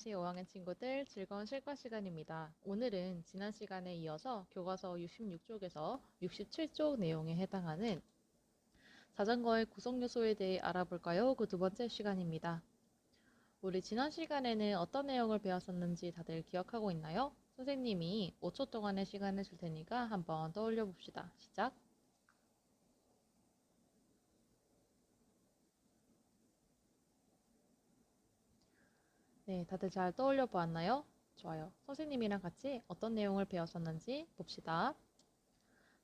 안녕하세요, 5학년 친구들. 즐거운 실과 시간입니다. 오늘은 지난 시간에 이어서 교과서 66쪽에서 67쪽 내용에 해당하는 자전거의 구성 요소에 대해 알아볼까요? 그 두 번째 시간입니다. 우리 지난 시간에는 어떤 내용을 배웠었는지 다들 기억하고 있나요? 선생님이 5초 동안의 시간을 줄 테니까 한번 떠올려 봅시다. 시작! 네, 다들 잘 떠올려 보았나요? 좋아요. 선생님이랑 같이 어떤 내용을 배웠었는지 봅시다.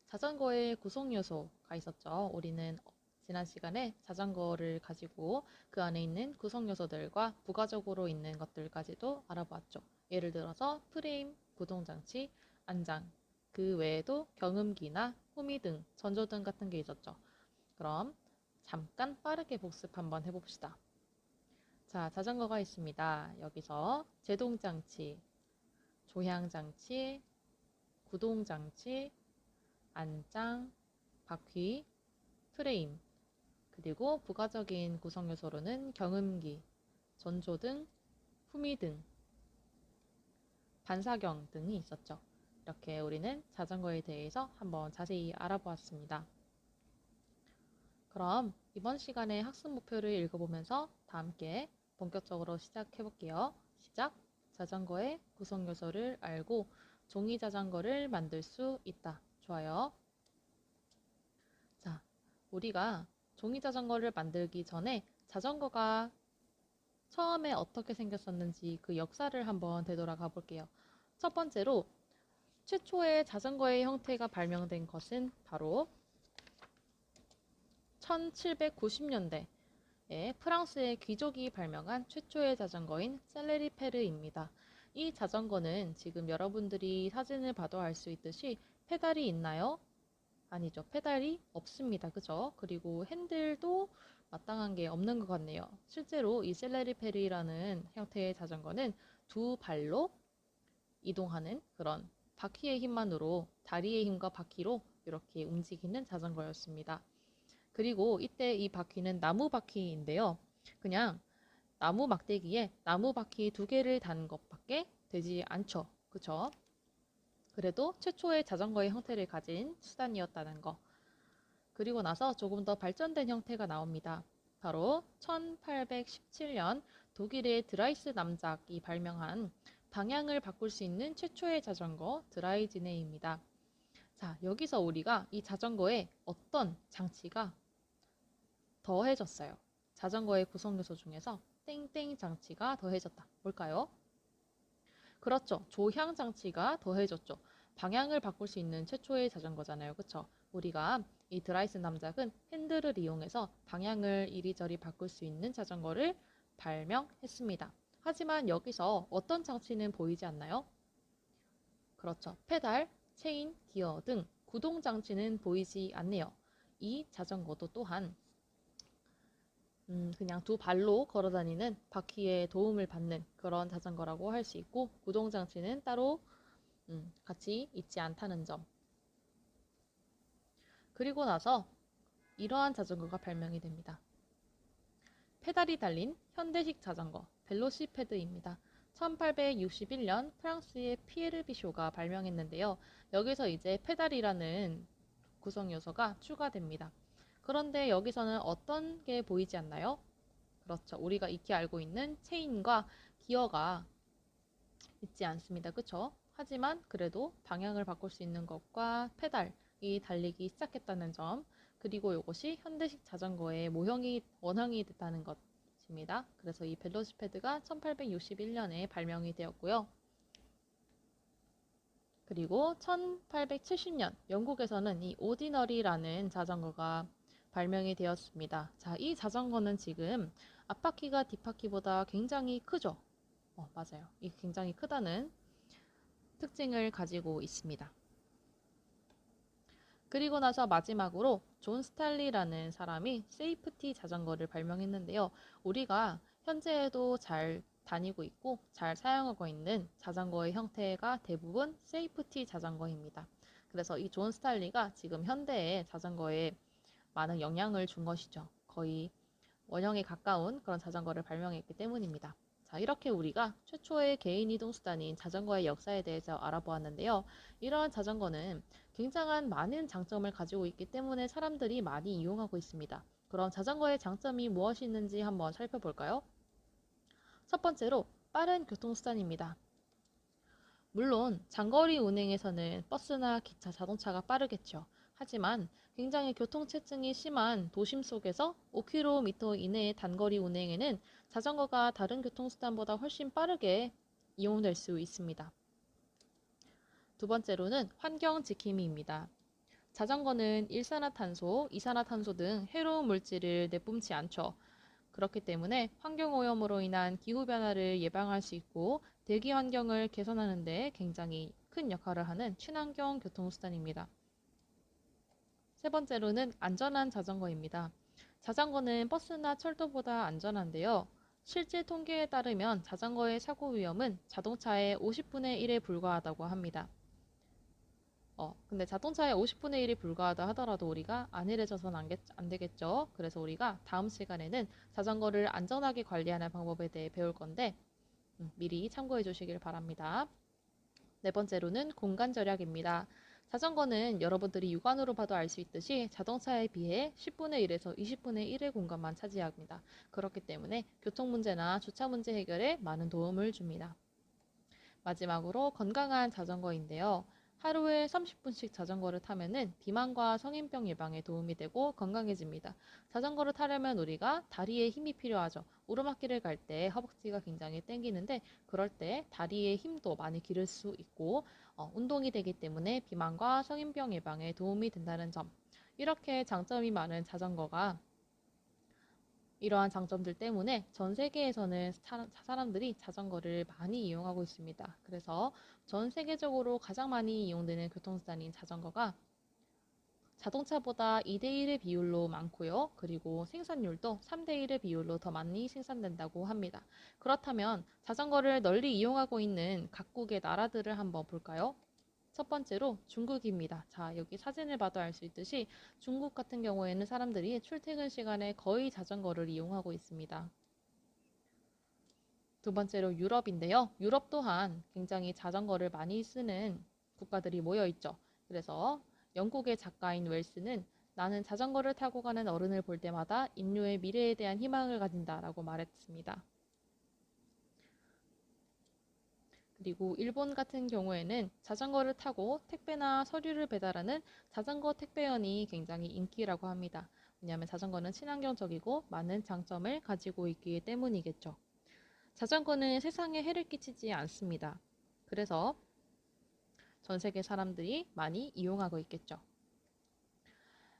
자전거의 구성 요소가 있었죠. 우리는 지난 시간에 자전거를 가지고 그 안에 있는 구성 요소들과 부가적으로 있는 것들까지도 알아보았죠. 예를 들어서 프레임, 구동장치, 안장, 그 외에도 경음기나 후미 등, 전조등 같은 게 있었죠. 그럼 잠깐 빠르게 복습 한번 해봅시다. 자, 자전거가 있습니다. 여기서 제동장치, 조향장치, 구동장치, 안장, 바퀴, 프레임, 그리고 부가적인 구성 요소로는 경음기, 전조등, 후미등, 반사경 등이 있었죠. 이렇게 우리는 자전거에 대해서 한번 자세히 알아보았습니다. 그럼 이번 시간에 학습 목표를 읽어보면서 다 함께 본격적으로 시작해 볼게요. 시작! 자전거의 구성 요소를 알고 종이 자전거를 만들 수 있다. 좋아요. 자, 우리가 종이 자전거를 만들기 전에 자전거가 처음에 어떻게 생겼었는지 그 역사를 한번 되돌아가 볼게요. 첫 번째로 최초의 자전거의 형태가 발명된 것은 바로 1790년대에 프랑스의 귀족이 발명한 최초의 자전거인 셀레리페르입니다. 이 자전거는 지금 여러분들이 사진을 봐도 알 수 있듯이 페달이 있나요? 아니죠. 페달이 없습니다. 그죠? 그리고 핸들도 마땅한 게 없는 것 같네요. 실제로 이 셀레리페리라는 형태의 자전거는 두 발로 이동하는 그런 바퀴의 힘만으로 다리의 힘과 바퀴로 이렇게 움직이는 자전거였습니다. 그리고 이때 이 바퀴는 나무 바퀴인데요. 그냥 나무 막대기에 나무 바퀴 두 개를 단 것밖에 되지 않죠. 그쵸? 그래도 최초의 자전거의 형태를 가진 수단이었다는 거. 그리고 나서 조금 더 발전된 형태가 나옵니다. 바로 1817년 독일의 드라이스 남작이 발명한 방향을 바꿀 수 있는 최초의 자전거 드라이즈네입니다. 자, 여기서 우리가 이 자전거에 어떤 장치가 더해졌어요. 자전거의 구성 요소 중에서 땡땡 장치가 더해졌다. 뭘까요? 그렇죠. 조향 장치가 더해졌죠. 방향을 바꿀 수 있는 최초의 자전거잖아요. 그쵸? 우리가 이 드라이스 남작은 핸들을 이용해서 방향을 이리저리 바꿀 수 있는 자전거를 발명했습니다. 하지만 여기서 어떤 장치는 보이지 않나요? 그렇죠. 페달, 체인, 기어 등 구동 장치는 보이지 않네요. 이 자전거도 또한 그냥 두 발로 걸어 다니는 바퀴에 도움을 받는 그런 자전거라고 할 수 있고 구동 장치는 따로 같이 있지 않다는 점. 그리고 나서 이러한 자전거가 발명이 됩니다. 페달이 달린 현대식 자전거, 벨로시페드입니다. 1861년 프랑스의 피에르 비쇼가 발명했는데요. 여기서 이제 페달이라는 구성 요소가 추가됩니다. 그런데 여기서는 어떤 게 보이지 않나요? 그렇죠. 우리가 익히 알고 있는 체인과 기어가 있지 않습니다. 그쵸? 하지만 그래도 방향을 바꿀 수 있는 것과 페달이 달리기 시작했다는 점, 그리고 이것이 현대식 자전거의 원형이 됐다는 것입니다. 그래서 이 벨로시페드가 1861년에 발명이 되었고요. 그리고 1870년 영국에서는 이 오디너리라는 자전거가 발명이 되었습니다. 자, 이 자전거는 지금 앞바퀴가 뒷바퀴보다 굉장히 크죠? 맞아요. 이 굉장히 크다는 특징을 가지고 있습니다. 그리고 나서 마지막으로 존 스탈리라는 사람이 세이프티 자전거를 발명했는데요. 우리가 현재에도 잘 다니고 있고 잘 사용하고 있는 자전거의 형태가 대부분 세이프티 자전거입니다. 그래서 이 존 스탈리가 지금 현대의 자전거에 많은 영향을 준 것이죠. 거의 원형에 가까운 그런 자전거를 발명했기 때문입니다. 자, 이렇게 우리가 최초의 개인 이동 수단인 자전거의 역사에 대해서 알아보았는데요. 이러한 자전거는 굉장한 많은 장점을 가지고 있기 때문에 사람들이 많이 이용하고 있습니다. 그럼 자전거의 장점이 무엇이 있는지 한번 살펴볼까요? 첫 번째로 빠른 교통수단입니다. 물론 장거리 운행에서는 버스나 기차, 자동차가 빠르겠죠. 하지만 굉장히 교통체증이 심한 도심 속에서 5km 이내의 단거리 운행에는 자전거가 다른 교통수단보다 훨씬 빠르게 이용될 수 있습니다. 두 번째로는 환경 지킴이입니다. 자전거는 일산화탄소, 이산화탄소 등 해로운 물질을 내뿜지 않죠. 그렇기 때문에 환경오염으로 인한 기후변화를 예방할 수 있고 대기 환경을 개선하는 데 굉장히 큰 역할을 하는 친환경 교통수단입니다. 세 번째로는 안전한 자전거입니다. 자전거는 버스나 철도보다 안전한데요. 실제 통계에 따르면 자전거의 사고 위험은 자동차의 50분의 1에 불과하다고 합니다. 근데 자동차의 50분의 1이 불과하다 하더라도 우리가 안일해져서는 안 되겠죠. 그래서 우리가 다음 시간에는 자전거를 안전하게 관리하는 방법에 대해 배울 건데 미리 참고해 주시길 바랍니다. 네 번째로는 공간 절약입니다. 자전거는 여러분들이 육안으로 봐도 알 수 있듯이 자동차에 비해 10분의 1에서 20분의 1의 공간만 차지합니다. 그렇기 때문에 교통 문제나 주차 문제 해결에 많은 도움을 줍니다. 마지막으로 건강한 자전거인데요. 하루에 30분씩 자전거를 타면은 비만과 성인병 예방에 도움이 되고 건강해집니다. 자전거를 타려면 우리가 다리에 힘이 필요하죠. 오르막길을 갈 때 허벅지가 굉장히 땡기는데 그럴 때 다리의 힘도 많이 기를 수 있고 운동이 되기 때문에 비만과 성인병 예방에 도움이 된다는 점. 이렇게 장점이 많은 자전거가 이러한 장점들 때문에 전 세계에서는 사람들이 자전거를 많이 이용하고 있습니다. 그래서 전 세계적으로 가장 많이 이용되는 교통수단인 자전거가 자동차보다 2대1의 비율로 많고요. 그리고 생산율도 3대1의 비율로 더 많이 생산된다고 합니다. 그렇다면 자전거를 널리 이용하고 있는 각국의 나라들을 한번 볼까요? 첫 번째로 중국입니다. 자, 여기 사진을 봐도 알 수 있듯이 중국 같은 경우에는 사람들이 출퇴근 시간에 거의 자전거를 이용하고 있습니다. 두 번째로 유럽인데요. 유럽 또한 굉장히 자전거를 많이 쓰는 국가들이 모여 있죠. 그래서 영국의 작가인 웰스는 나는 자전거를 타고 가는 어른을 볼 때마다 인류의 미래에 대한 희망을 가진다라고 말했습니다. 그리고 일본 같은 경우에는 자전거를 타고 택배나 서류를 배달하는 자전거 택배원이 굉장히 인기라고 합니다. 왜냐하면 자전거는 친환경적이고 많은 장점을 가지고 있기 때문이겠죠. 자전거는 세상에 해를 끼치지 않습니다. 그래서 전 세계 사람들이 많이 이용하고 있겠죠.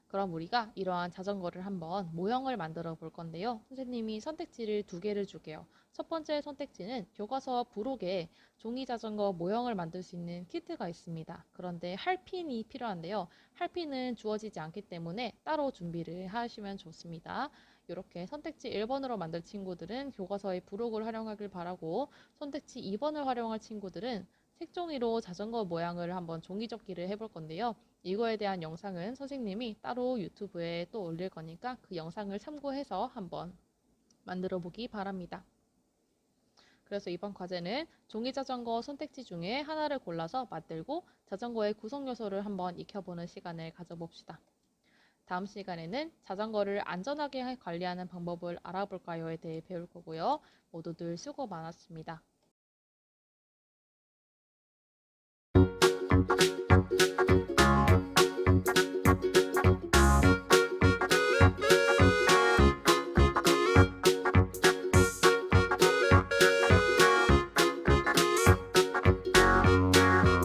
그럼 우리가 이러한 자전거를 한번 모형을 만들어 볼 건데요. 선생님이 선택지를 두 개를 줄게요. 첫 번째 선택지는 교과서 부록에 종이 자전거 모형을 만들 수 있는 키트가 있습니다. 그런데 할핀이 필요한데요. 할핀은 주어지지 않기 때문에 따로 준비를 하시면 좋습니다. 이렇게 선택지 1번으로 만들 친구들은 교과서의 부록을 활용하길 바라고 선택지 2번을 활용할 친구들은 색종이로 자전거 모양을 한번 종이접기를 해볼 건데요. 이거에 대한 영상은 선생님이 따로 유튜브에 또 올릴 거니까 그 영상을 참고해서 한번 만들어 보기 바랍니다. 그래서 이번 과제는 종이 자전거 선택지 중에 하나를 골라서 만들고 자전거의 구성 요소를 한번 익혀보는 시간을 가져봅시다. 다음 시간에는 자전거를 안전하게 관리하는 방법을 알아볼까요에 대해 배울 거고요. 모두들 수고 많았습니다.